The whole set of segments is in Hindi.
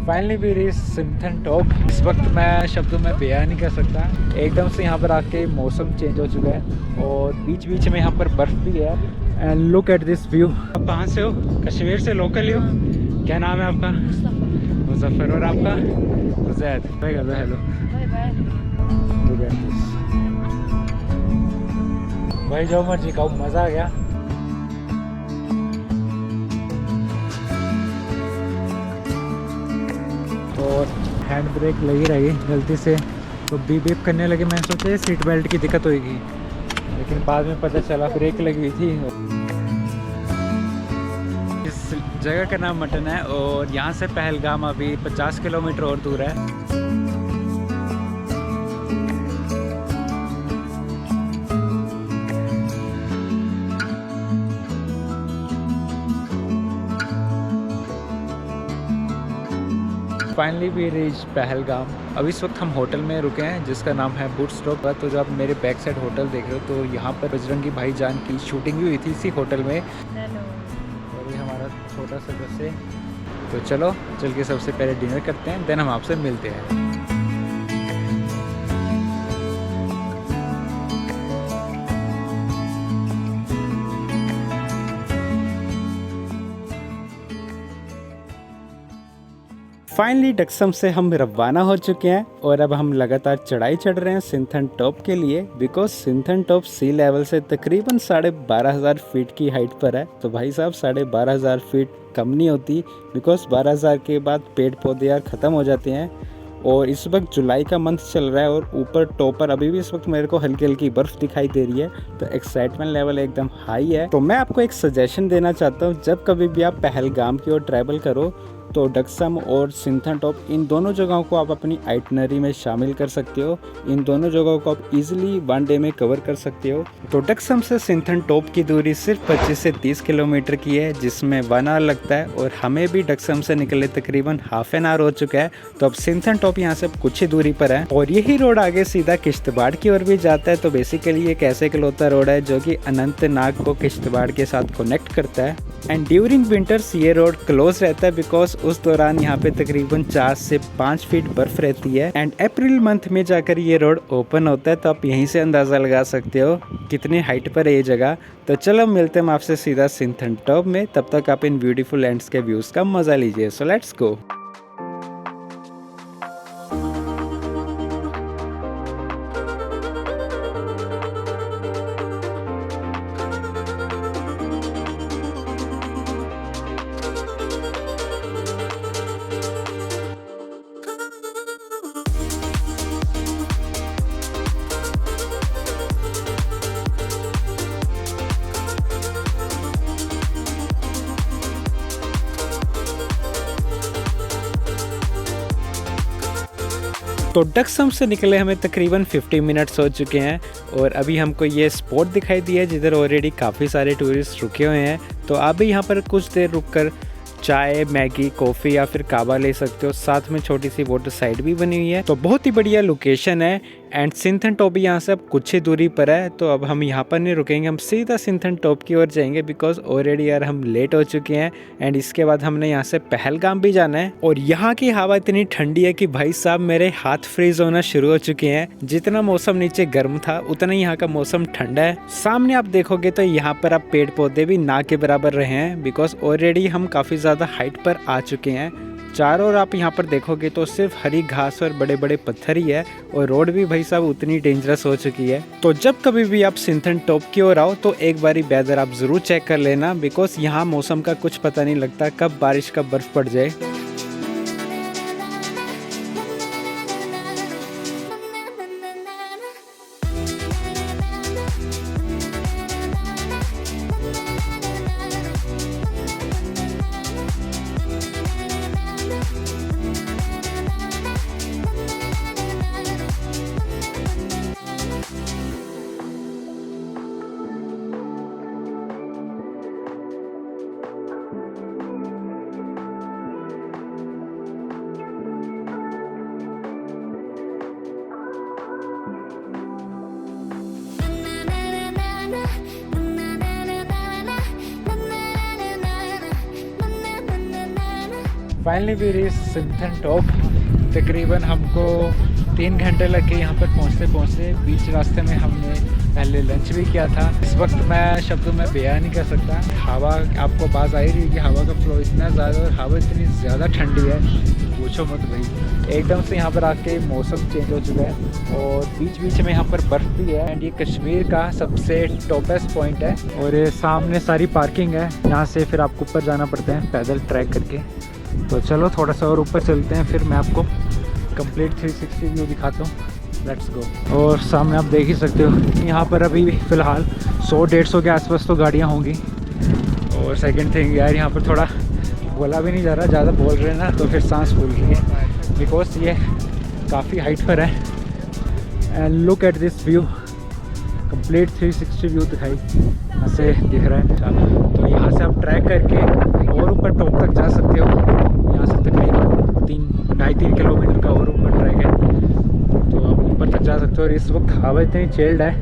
Finally we reach Sinthan top. इस वक्त मैं शब्दों में बयान नहीं कर सकता। एकदम से यहाँ पर आके मौसम चेंज हो चुका है और बीच बीच में यहाँ पर बर्फ़ भी है। And look at this view. आप कहाँ से हो? कश्मीर से लोकल ही हो? क्या नाम है आपका? मुजफ्फर। और आपका? जैद। भाई कर दो हेलो। लुक एट दिस भाई, जो मर्जी खाओ, मज़ा आ गया। और हैंड ब्रेक लगी रही गलती से तो बीप बीप करने लगे। मैं सोचा सीट बेल्ट की दिक्कत होगी, लेकिन बाद में पता चला ब्रेक लगी हुई थी। इस जगह का नाम मटन है और यहाँ से पहलगाम अभी 50 किलोमीटर और दूर है। Finally we reach Pahalgam. अब इस वक्त हम होटल में रुके हैं जिसका नाम है बूट स्टॉप। तो जो आप मेरे बैक साइड होटल देख रहे हो, तो यहाँ पर बजरंगी भाईजान की शूटिंग भी हुई थी इसी होटल में। और ये हमारा छोटा सा बस है। तो चलो चल के सबसे पहले डिनर करते हैं, देन हम आपसे मिलते हैं। फाइनली डक्सम से हम रवाना हो चुके हैं और अब हम लगातार चढ़ाई चढ़ रहे हैं सिंथन टॉप के लिए। Because Sinthan top sea level से तकरीबन 12,500 फीट की हाइट पर है। तो भाई साहब 12,500 फीट कम नहीं होती। बिकॉज 12,000 के बाद पेड़ पौधे यार ख़त्म हो जाते हैं। और इस वक्त जुलाई का मंथ चल रहा है और ऊपर टॉप पर अभी भी इस वक्त मेरे को हल्की हल्की बर्फ़ दिखाई दे रही है। तो एक्साइटमेंट लेवल एकदम हाई है। तो मैं आपको एक सजेशन देना चाहता हूँ, जब कभी भी आप पहलगाम की ओर ट्रैवल करो तो डक्सम और सिंथन टॉप, इन दोनों जगहों को आप अपनी आइटनरी में शामिल कर सकते हो। इन दोनों जगहों को आप इजीली 1 डे में कवर कर सकते हो। तो डक्सम से सिंथन टॉप की दूरी सिर्फ 25 से 30 किलोमीटर की है, जिसमें 1 आवर लगता है। और हमें भी डक्सम से निकले तकरीबन हाफ एन आवर हो चुका है। तो अब सिंथन टॉप यहाँ से कुछ ही दूरी पर है और यही रोड आगे सीधा किश्तवाड़ की ओर भी जाता है। तो बेसिकली एक ऐसे इकलौता रोड है जो कि अनंतनाग को किश्तवाड़ के साथ कनेक्ट करता है। एंड ड्यूरिंग विंटर्स ये रोड क्लोज रहता है बिकॉज उस दौरान यहाँ पे तकरीबन 4 से 5 फीट बर्फ रहती है। एंड अप्रैल मंथ में जाकर ये रोड ओपन होता है। तो आप यहीं से अंदाज़ा लगा सकते हो कितनी हाइट पर है ये जगह। तो चलो मिलते हैं आपसे सीधा सिंथन टॉप में। तब तक आप इन ब्यूटीफुल लैंड्स के व्यूज़ का मज़ा लीजिए। सो लेट्स गो। तो डक्सम से निकले हमें तकरीबन 50 मिनट्स हो चुके हैं और अभी हमको ये स्पॉट दिखाई दिया जिधर ऑलरेडी काफ़ी सारे टूरिस्ट रुके हुए हैं। तो आप भी यहाँ पर कुछ देर रुककर चाय, मैगी, कॉफ़ी या फिर कावा ले सकते हो। साथ में छोटी सी वाटर साइड भी बनी हुई है। तो बहुत ही बढ़िया लोकेशन है। एंड सिंथन टॉप भी यहाँ से अब कुछ ही दूरी पर है। तो अब हम यहाँ पर नहीं रुकेंगे, हम सीधा सिंथन टॉप की ओर जाएंगे बिकॉज ऑलरेडी यार हम लेट हो चुके हैं। एंड इसके बाद हमने यहाँ से पहलगाम भी जाना है। और यहाँ की हवा इतनी ठंडी है कि भाई साहब मेरे हाथ फ्रीज होना शुरू हो चुके हैं। जितना मौसम नीचे गर्म था उतना ही यहाँ का मौसम ठंडा है। सामने आप देखोगे तो यहाँ पर आप पेड़ पौधे भी ना के बराबर रहे हैं बिकॉज ऑलरेडी हम काफ़ी ज़्यादा हाइट पर आ चुके हैं। चारों ओर आप यहाँ पर देखोगे तो सिर्फ हरी घास और बड़े बड़े पत्थर ही है और रोड भी भाई साहब उतनी डेंजरस हो चुकी है। तो जब कभी भी आप सिंथन टॉप की ओर आओ तो एक बारी वेदर आप ज़रूर चेक कर लेना बिकॉज यहाँ मौसम का कुछ पता नहीं लगता कब बारिश कब बर्फ़ पड़ जाए। Finally we reach Sinthan top. तकरीबन हमको 3 घंटे लग गए यहाँ पर पहुँचते। बीच रास्ते में हमने पहले लंच भी किया था। इस वक्त मैं शब्दों में बयान नहीं कर सकता। हवा आपको बात आई रही है कि हवा का फ्लो इतना ज़्यादा और हवा इतनी ज़्यादा ठंडी है, पूछो मत भाई। एकदम से यहाँ पर आके मौसम चेंज हो चुका है और बीच बीच में यहाँ पर बर्फ़ भी है। एंड ये कश्मीर का सबसे टॉपेस्ट पॉइंट है और ये सामने सारी पार्किंग है। यहाँ से फिर आपको ऊपर जाना पड़ता है पैदल ट्रैक करके। तो चलो थोड़ा सा और ऊपर चलते हैं, फिर मैं आपको कंप्लीट 360 व्यू दिखाता हूँ। Let's go. और सामने आप देख ही सकते हो यहाँ पर अभी फ़िलहाल 100-150 के आसपास तो गाड़ियाँ होंगी। और सेकंड थिंग यार, यहाँ पर थोड़ा बोला भी नहीं जा रहा, ज़्यादा बोल रहे हैं ना तो फिर सांस फूल रही है, बिकॉज ये काफ़ी हाइट पर है। And look at this view, complete 360 view दिखाई यहाँ से दिख रहा है। तो यहाँ से आप ट्रैक करके और ऊपर टॉप तक जा सकते हो। यहाँ से तकरीबन 2.5-3 किलोमीटर का और ऊपर ट्रैक है, तो आप ऊपर तक जा सकते हो। और इस वक्त हवा इतनी चिल्ड है।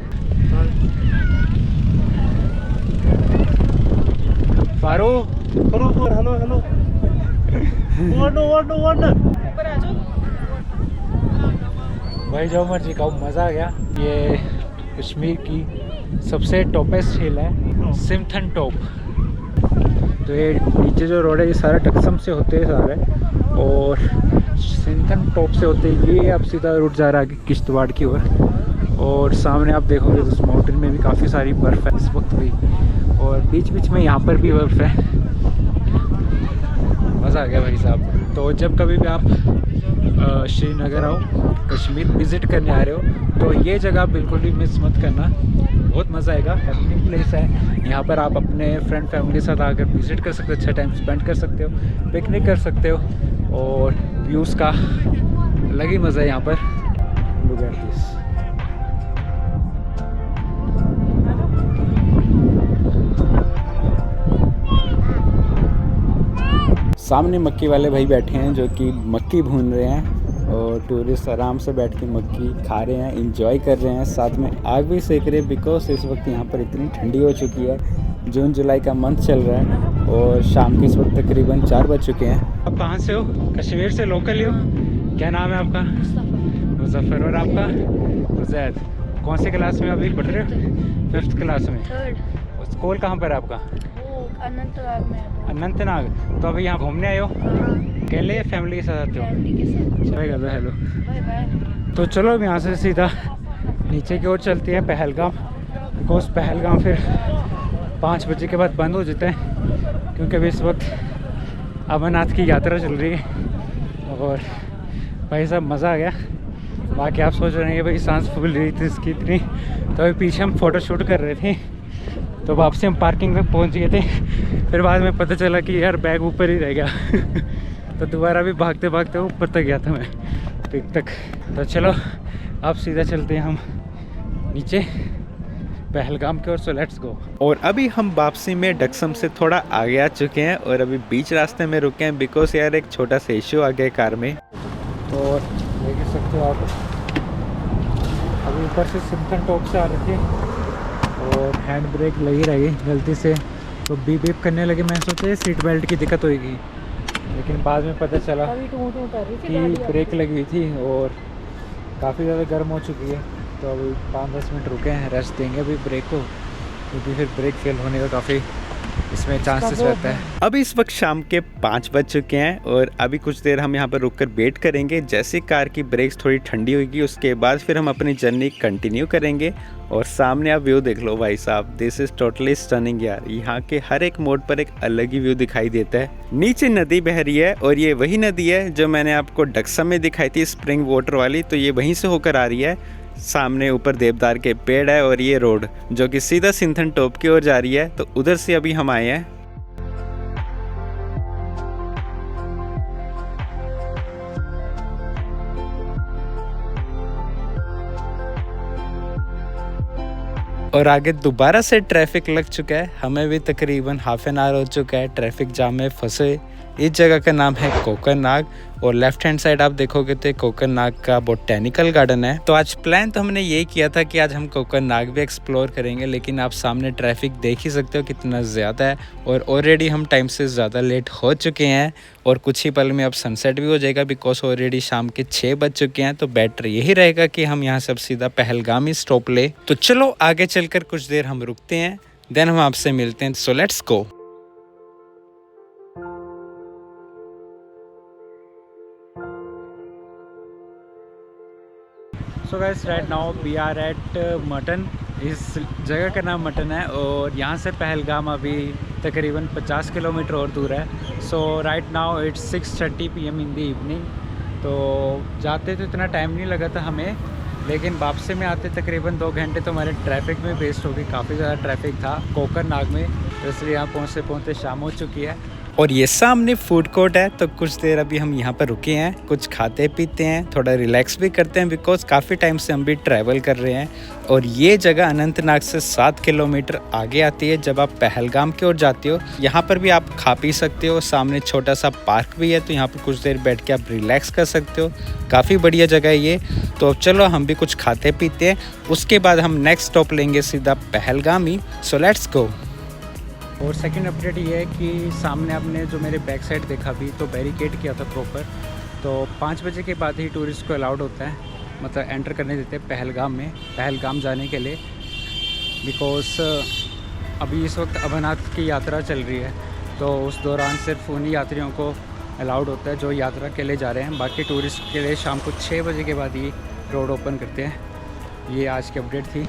फारूक हेलो भाई, जो मर्जी खाओ, मज़ा आ गया। ये कश्मीर की सबसे टॉपेस्ट हिल है सिंथन टॉप। तो ये नीचे जो रोड है ये सारा टक्सम से होते हैं सारे, और सिंथन टॉप से होते ये अब सीधा रूट जा रहा है किश्तवाड़ की ओर। और सामने आप देखोगे तो उस माउंटेन में भी काफ़ी सारी बर्फ़ है इस वक्त भी, और बीच बीच में यहाँ पर भी बर्फ़ है। मज़ा आ गया भाई साहब। तो जब कभी भी आप श्रीनगर आओ, कश्मीर विज़िट करने आ रहे हो, तो ये जगह बिल्कुल भी मिस मत करना, बहुत मज़ा आएगा। हैपनिंग प्लेस है, यहाँ पर आप अपने फ्रेंड फैमिली के साथ आकर विज़िट कर सकते हो, अच्छा टाइम स्पेंड कर सकते हो, पिकनिक कर सकते हो, और व्यूज़ का अलग ही मज़ा है यहाँ पर। Look at this. सामने मक्की वाले भाई बैठे हैं जो कि मक्की भून रहे हैं, और टूरिस्ट आराम से बैठ के मक्की खा रहे हैं, इंजॉय कर रहे हैं, साथ में आग भी सेक रहे हैं, बिकॉज इस वक्त यहाँ पर इतनी ठंडी हो चुकी है। जून जुलाई का मंथ चल रहा है और शाम के इस वक्त तकरीबन 4 बज चुके हैं। आप कहाँ से हो? कश्मीर से लोकल ही हो? क्या नाम है आपका? मुजफ्फर। और आपका? उजैद। कौन से क्लास में अभी पढ़ रहे हो? 5th क्लास में। स्कूल कहाँ पर है आपका? अनंतनाग में। अनंतनाग। तो अभी यहाँ घूमने आए हो? अकेले या फैमिली के साथ आते हो? फैमिली के साथ। हेलो। Bye bye. तो चलो अब यहाँ से सीधा नीचे की ओर चलते हैं, पहलगाम। बिकॉज पहलगाम फिर 5 बजे के बाद बंद हो जाता है, क्योंकि अभी इस वक्त अमरनाथ की यात्रा चल रही है। और भाई साहब मज़ा आ गया। बाकी आप सोच रहे हैं भाई सांस फूल रही थी इसकी इतनी, तो अभी पीछे हम फ़ोटो शूट कर रहे थे, तो वापसी हम पार्किंग में पहुंच गए थे। फिर बाद में पता चला कि यार बैग ऊपर ही रह गया तो दोबारा भी भागते भागते ऊपर तक गया था मैं, पीक तक। तो चलो अब सीधा चलते हैं हम नीचे पहलगाम की ओर। सो लेट्स गो। और अभी हम वापसी में डक्सम से थोड़ा आगे आ चुके हैं और अभी बीच रास्ते में रुके हैं, बिकॉज यार एक छोटा सा इशू आ गया कार में। तो देख सकते हो आप, अभी ऊपर से सिंथन टॉप से आ रहे थे और हैंड ब्रेक लगी रही गलती से, तो बीप बीप करने लगे। मैं सोचा सीट बेल्ट की दिक्कत होगी, लेकिन बाद में पता चला कि ब्रेक लगी हुई थी और काफ़ी ज़्यादा गर्म हो चुकी है। तो अभी 5-10 मिनट रुके हैं, रेस्ट देंगे अभी ब्रेक को, क्योंकि फिर ब्रेक फेल होने का काफ़ी इसमें चांसेस रहता है। अभी इस वक्त शाम के 5 बज चुके हैं और अभी कुछ देर हम यहाँ पर रुककर वेट करेंगे। जैसे कार की ब्रेक्स थोड़ी ठंडी होगी उसके बाद फिर हम अपनी जर्नी कंटिन्यू करेंगे। और सामने आप व्यू देख लो भाई साहब, दिस इज टोटली स्टनिंग यार। यहाँ के हर एक मोड़ पर एक अलग ही व्यू दिखाई देता है। नीचे नदी बह रही है और ये वही नदी है जो मैंने आपको डक्सम में दिखाई थी, स्प्रिंग वाटर वाली, तो ये वहीं से होकर आ रही है। सामने ऊपर देवदार के पेड़ है और ये रोड जो कि सीधा सिंथन टॉप की ओर जा रही है, तो उधर से अभी हम आए हैं। और आगे दोबारा से ट्रैफिक लग चुका है। हमें भी तकरीबन हाफ एन आवर हो चुका है ट्रैफिक जाम में फंसे, इस जगह का नाम है कोकरनाग और लेफ्ट हैंड साइड आप देखोगे तो कोकरनाग का बोटेनिकल गार्डन है। तो आज प्लान तो हमने यही किया था कि आज हम कोकरनाग भी एक्सप्लोर करेंगे, लेकिन आप सामने ट्रैफिक देख ही सकते हो कितना ज़्यादा है और ऑलरेडी हम टाइम से ज़्यादा लेट हो चुके हैं और कुछ ही पल में अब सनसेट भी हो जाएगा बिकॉज ऑलरेडी शाम के 6 बज चुके हैं। तो बेटर यही रहेगा कि हम यहाँ से अब सीधा पहलगाम ही स्टॉप ले। तो चलो आगे चलकर कुछ देर हम रुकते हैं, देन हम आपसे मिलते हैं। So let's go. So guys right now we are at Mattan. इस जगह का नाम मटन है और यहाँ से पहलगाम अभी तकरीबन 50 किलोमीटर और दूर है। So right now it's 6:30 PM in the evening. तो जाते तो इतना टाइम नहीं लगा था हमें, लेकिन वापसी में आते तकरीबन 2 घंटे तो हमारे ट्रैफिक में वेस्ट हो गई। काफ़ी ज़्यादा ट्रैफिक था कोकरनाग में, तो इसलिए यहाँ पहुँचते शाम हो चुकी है। और ये सामने फूड कोर्ट है, तो कुछ देर अभी हम यहाँ पर रुके हैं, कुछ खाते पीते हैं, थोड़ा रिलैक्स भी करते हैं बिकॉज काफ़ी टाइम से हम भी ट्रैवल कर रहे हैं। और ये जगह अनंतनाग से 7 किलोमीटर आगे आती है। जब आप पहलगाम की ओर जाते हो यहाँ पर भी आप खा पी सकते हो, सामने छोटा सा पार्क भी है, तो यहाँ पर कुछ देर बैठ के आप रिलैक्स कर सकते हो। काफ़ी बढ़िया जगह है ये। तो चलो हम भी कुछ खाते पीते हैं, उसके बाद हम नेक्स्ट स्टॉप लेंगे सीधा पहलगाम ही। सो लेट्स गो। और सेकंड अपडेट ये है कि सामने आपने जो मेरे बैक साइड देखा भी, तो बैरिकेड किया था प्रॉपर। तो 5 बजे के बाद ही टूरिस्ट को अलाउड होता है, मतलब एंटर करने देते हैं पहलगाम में, पहलगाम जाने के लिए। बिकॉज अभी इस वक्त अमरनाथ की यात्रा चल रही है, तो उस दौरान सिर्फ उन्हीं यात्रियों को अलाउड होता है जो यात्रा के लिए जा रहे हैं। बाकी टूरिस्ट के लिए शाम को 6 बजे के बाद ही रोड ओपन करते हैं। ये आज की अपडेट थी।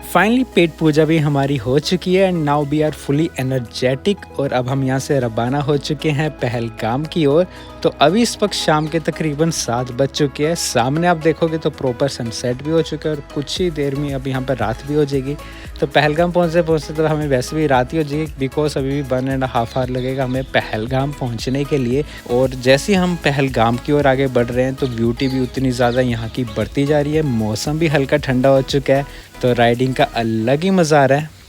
फाइनली पेट पूजा भी हमारी हो चुकी है and now we are fully energetic. और अब हम यहाँ से रवाना हो चुके हैं पहलगाम की ओर। तो अभी इस वक्त शाम के तकरीबन 7 बज चुके हैं। सामने आप देखोगे तो प्रॉपर सनसेट भी हो चुका है और कुछ ही देर में अब यहाँ पर रात भी हो जाएगी। तो पहलगाम पहुँचते तो हमें वैसे भी रात ही हो जाएगी बिकॉज अभी भी 1.5 आवर लगेगा हमें पहलगाम पहुँचने के लिए। और जैसे हम पहलगाम की ओर आगे बढ़ रहे हैं तो ब्यूटी भी उतनी ज़्यादा यहाँ की बढ़ती जा रही है। मौसम भी हल्का ठंडा हो चुका है, तो राइडिंग का अलग ही मज़ा आ रहा है।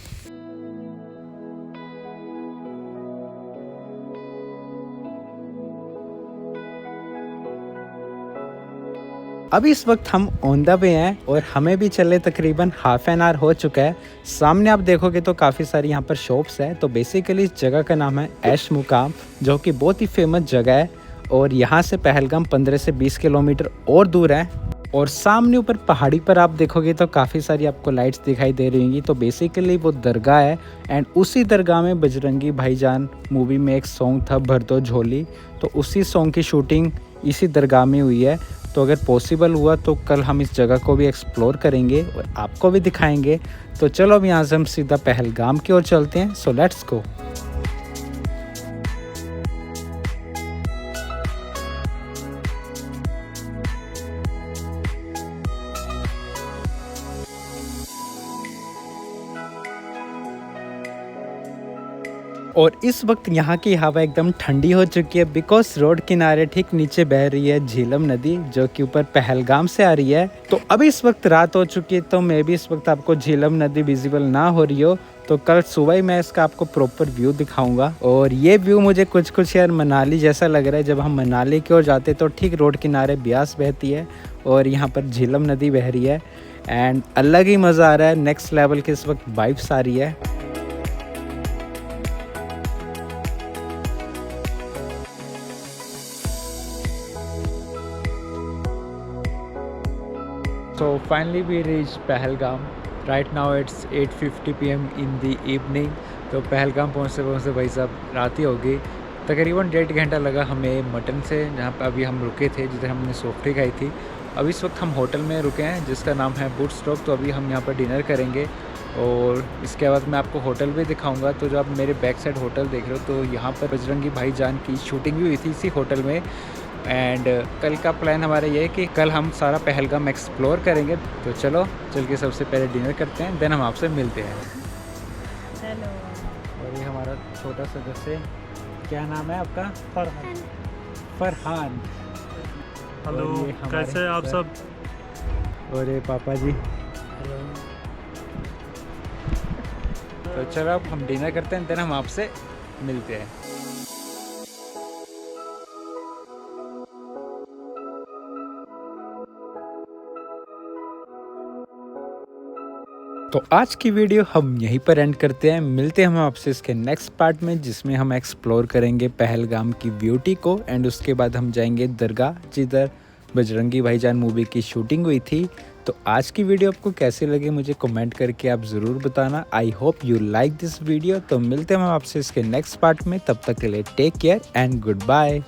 अभी इस वक्त हम ऑन द वे हैं और हमें भी चले तकरीबन हाफ एन आवर हो चुका है। सामने आप देखोगे तो काफ़ी सारी यहाँ पर शॉप्स है। तो बेसिकली इस जगह का नाम है ऐश मुकाम, जो कि बहुत ही फेमस जगह है और यहाँ से पहलगाम 15 से 20 किलोमीटर और दूर है। और सामने ऊपर पहाड़ी पर आप देखोगे तो काफ़ी सारी आपको लाइट्स दिखाई दे रही होंगी। तो बेसिकली वो दरगाह है एंड उसी दरगाह में बजरंगी भाईजान मूवी में एक सॉन्ग था भर दो झोली, तो उसी सॉन्ग की शूटिंग इसी दरगाह में हुई है। तो अगर पॉसिबल हुआ तो कल हम इस जगह को भी एक्सप्लोर करेंगे और आपको भी दिखाएंगे। तो चलो अब यहाँ से हम सीधा पहलगाम की ओर चलते हैं। सो लेट्स गो। और इस वक्त यहाँ की हवा एकदम ठंडी हो चुकी है बिकॉज रोड किनारे ठीक नीचे बह रही है झीलम नदी, जो कि ऊपर पहलगाम से आ रही है। तो अभी इस वक्त रात हो चुकी है, तो मे भी इस वक्त आपको झीलम नदी विजिबल ना हो रही हो, तो कल सुबह ही मैं इसका आपको प्रॉपर व्यू दिखाऊंगा। और ये व्यू मुझे कुछ यार मनाली जैसा लग रहा है। जब हम मनाली की ओर जाते तो ठीक रोड किनारे ब्यास बहती है और यहाँ पर झीलम नदी बह रही है एंड अलग ही मज़ा आ रहा है। नेक्स्ट लेवल की इस वक्त वाइब्स आ रही है। So finally we reached Pahalgam. Right now it's 8:50 PM in the evening। तो पहलगाम पहुँचते भाई साहब रात ही हो गई। तकरीबन 1.5 घंटा लगा हमें मटन से, जहाँ पर अभी हम रुके थे, जिधर हमने सोफरी खाई थी। अभी इस वक्त हम होटल में रुके हैं जिसका नाम है बूट स्टॉप। तो अभी हम यहाँ पर डिनर करेंगे और इसके बाद मैं आपको होटल भी दिखाऊंगा। तो जो आप मेरे बैक साइड होटल देख रहे हो, तो यहाँ पर बजरंगी भाईजान की शूटिंग भी हुई थी इसी होटल में। एंड कल का प्लान हमारा ये है कि कल हम सारा पहलगाम एक्सप्लोर करेंगे। तो चलो चल के सबसे पहले डिनर करते हैं, देन हम आपसे मिलते हैं। हेलो। और ये हमारा छोटा सदस्य, क्या नाम है आपका? फरहान। हेलो, कैसे आप सब? और ये पापा जी। तो चलो अब हम डिनर करते हैं, देन हम आपसे मिलते हैं। तो आज की वीडियो हम यहीं पर एंड करते हैं। मिलते हैं हम आपसे इसके नेक्स्ट पार्ट में, जिसमें हम एक्सप्लोर करेंगे पहलगाम की ब्यूटी को एंड उसके बाद हम जाएंगे दरगाह जिधर बजरंगी भाईजान मूवी की शूटिंग हुई थी। तो आज की वीडियो आपको कैसी लगी मुझे कमेंट करके आप ज़रूर बताना। I hope you like this video. तो मिलते हैं हम आपसे इसके नेक्स्ट पार्ट में, तब तक के लिए take care and good bye.